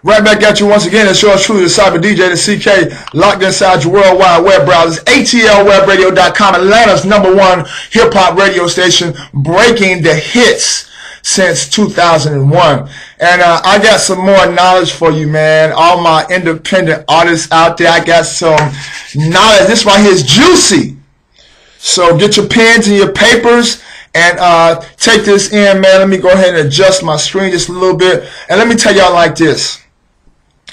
Right back at you once again. It's yours truly, the Cyber DJ, the CK, locked inside your worldwide web browsers. atlwebradio.com, Atlanta's #1 hip-hop radio station, breaking the hits since 2001. And I got some more knowledge for you, man. All my independent artists out there, I got some knowledge. This right here is juicy. So get your pens and your papers and take this in, man. Let me go ahead and adjust my screen just a little bit. And let me tell y'all like this.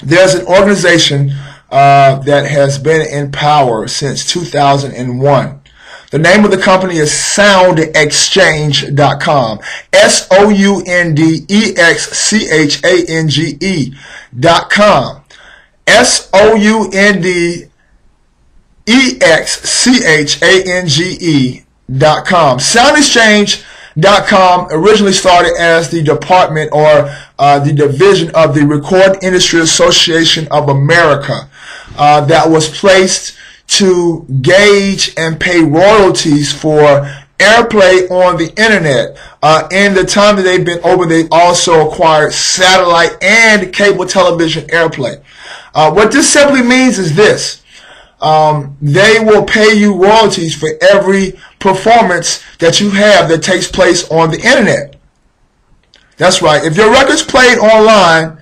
There's an organization that has been in power since 2001. The name of the company is SoundExchange.com. SoundExchange.com. SoundExchange.com. SoundExchange.com originally started as the department or the division of the Recording Industry Association of America that was placed to gauge and pay royalties for airplay on the internet. In the time that they've been open, they also acquired satellite and cable television airplay. What this simply means is this. They will pay you royalties for every performance that you have that takes place on the internet. That's right. If your record's played online,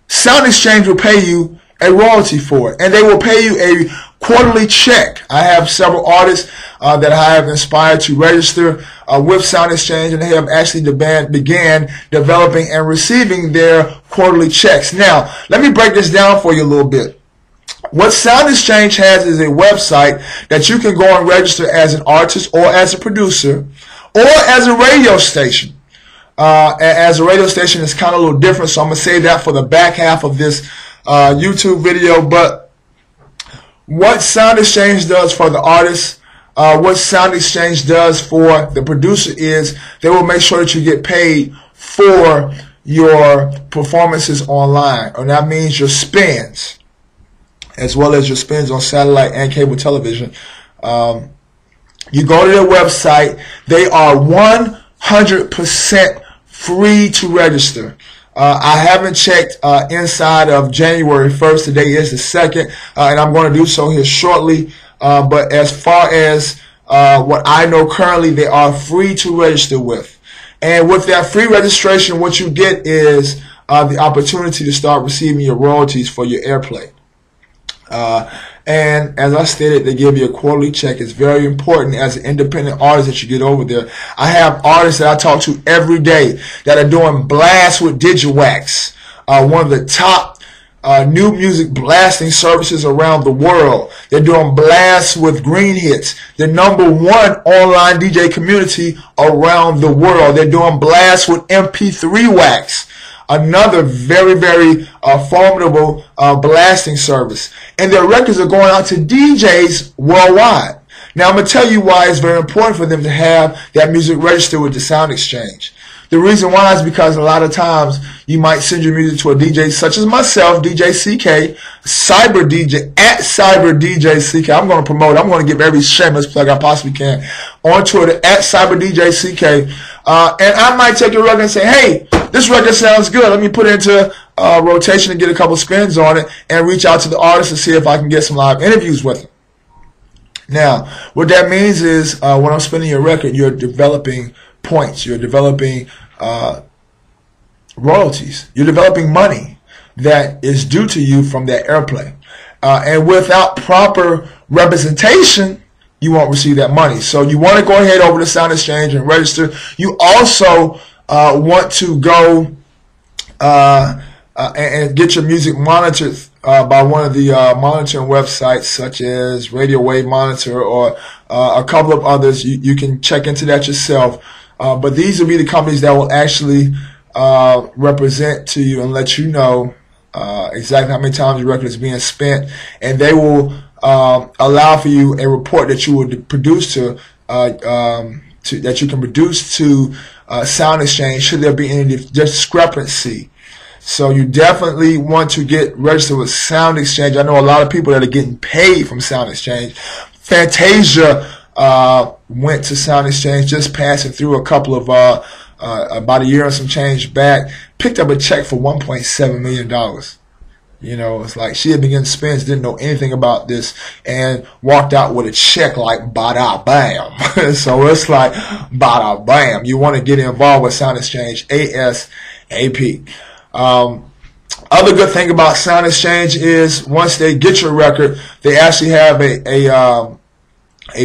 SoundExchange will pay you a royalty for it, and they will pay you a quarterly check. I have several artists that I have inspired to register with SoundExchange, and they have actually began developing and receiving their quarterly checks. Now, let me break this down for you a little bit. What SoundExchange has is a website that you can go and register as an artist or as a producer or as a radio station. As a radio station, it's kind of a little different, so I'm going to save that for the back half of this YouTube video. But what SoundExchange does for the artist, what SoundExchange does for the producer is they will make sure that you get paid for your performances online, and that means your spins, as well as your spins on satellite and cable television. You go to their website. They are 100% free to register. I haven't checked inside of January 1st. Today is the 2nd, and I'm going to do so here shortly. But as far as what I know currently, they are free to register with. And with that free registration, what you get is the opportunity to start receiving your royalties for your airplay. And as I stated, they give you a quarterly check. It's very important as an independent artist that you get over there. I have artists that I talk to every day that are doing blasts with DigiWax, one of the top new music blasting services around the world. They're doing blasts with Green Hits, the #1 online DJ community around the world. They're doing blasts with MP3 Wax, another very, very formidable blasting service. And their records are going out to DJs worldwide. Now, I'm going to tell you why it's very important for them to have that music registered with the SoundExchange. The reason why is because a lot of times you might send your music to a DJ such as myself, DJ CK, Cyber DJ, at Cyber DJ CK. I'm going to promote. I'm going to give every shameless plug I possibly can on Twitter, at Cyber DJ CK. And I might take your record and say, hey, this record sounds good. Let me put it into rotation and get a couple spins on it and reach out to the artist and see if I can get some live interviews with them. Now, what that means is when I'm spinning your record, you're developing points. You're developing royalties. You're developing money that is due to you from that airplay. And without proper representation, you won't receive that money. So you want to go ahead over to SoundExchange and register. You also want to go and get your music monitored by one of the monitoring websites such as Radio Wave Monitor or a couple of others. You can check into that yourself. But these will be the companies that will actually represent to you and let you know exactly how many times your record is being spent, and they will allow for you a report that you will produce that you can produce to SoundExchange should there be any discrepancy. So you definitely want to get registered with SoundExchange. I know a lot of people that are getting paid from SoundExchange. Fantasia went to SoundExchange, just passing through a couple of about a year and some change back, picked up a check for $1.7 million. You know, it's like she had been getting spins, didn't know anything about this, and walked out with a check like bada bam. So it's like bada bam. You want to get involved with SoundExchange ASAP. Other good thing about SoundExchange is once they get your record, they actually have a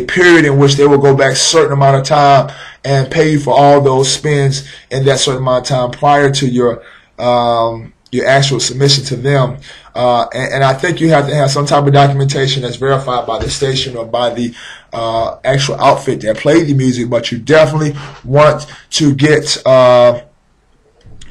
period in which they will go back a certain amount of time and pay you for all those spins in that certain amount of time prior to your actual submission to them. And I think you have to have some type of documentation that's verified by the station or by the actual outfit that played the music, but you definitely want to get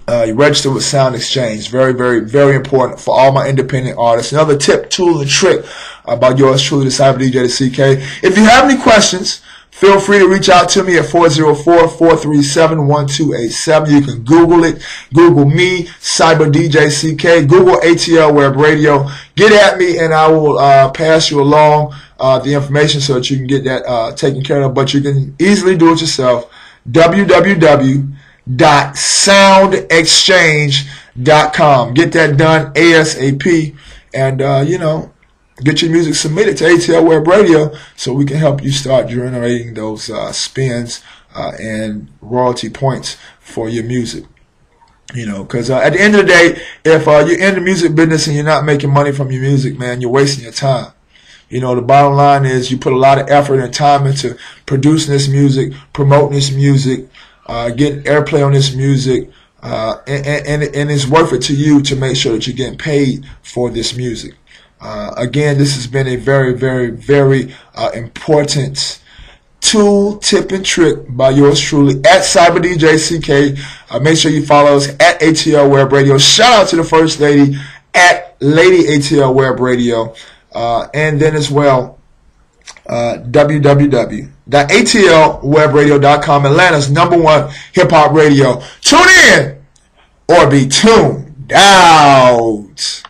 registered with SoundExchange. Very, very, very important for all my independent artists. Another tip, tool, and trick about yours truly, the Cyber DJ, the CK. If you have any questions, feel free to reach out to me at 404-437-1287. You can Google it. Google me, Cyber DJ CK. Google ATL Web Radio. Get at me, and I will pass you along the information so that you can get that taken care of. But you can easily do it yourself. www.soundexchange.com. Get that done ASAP, and get your music submitted to ATL Web Radio so we can help you start generating those spins and royalty points for your music. Because at the end of the day, if you're in the music business and you're not making money from your music, man, you're wasting your time. The bottom line is you put a lot of effort and time into producing this music, promoting this music, getting airplay on this music, and it's worth it to you to make sure that you're getting paid for this music. Again, this has been a very, very, very important tool, tip, and trick by yours truly at Cyber DJ CK. Make sure you follow us at ATL Web Radio. Shout out to the First Lady at Lady ATL Web Radio. And then as well, www.atlwebradio.com, Atlanta's #1 hip-hop radio. Tune in or be tuned out.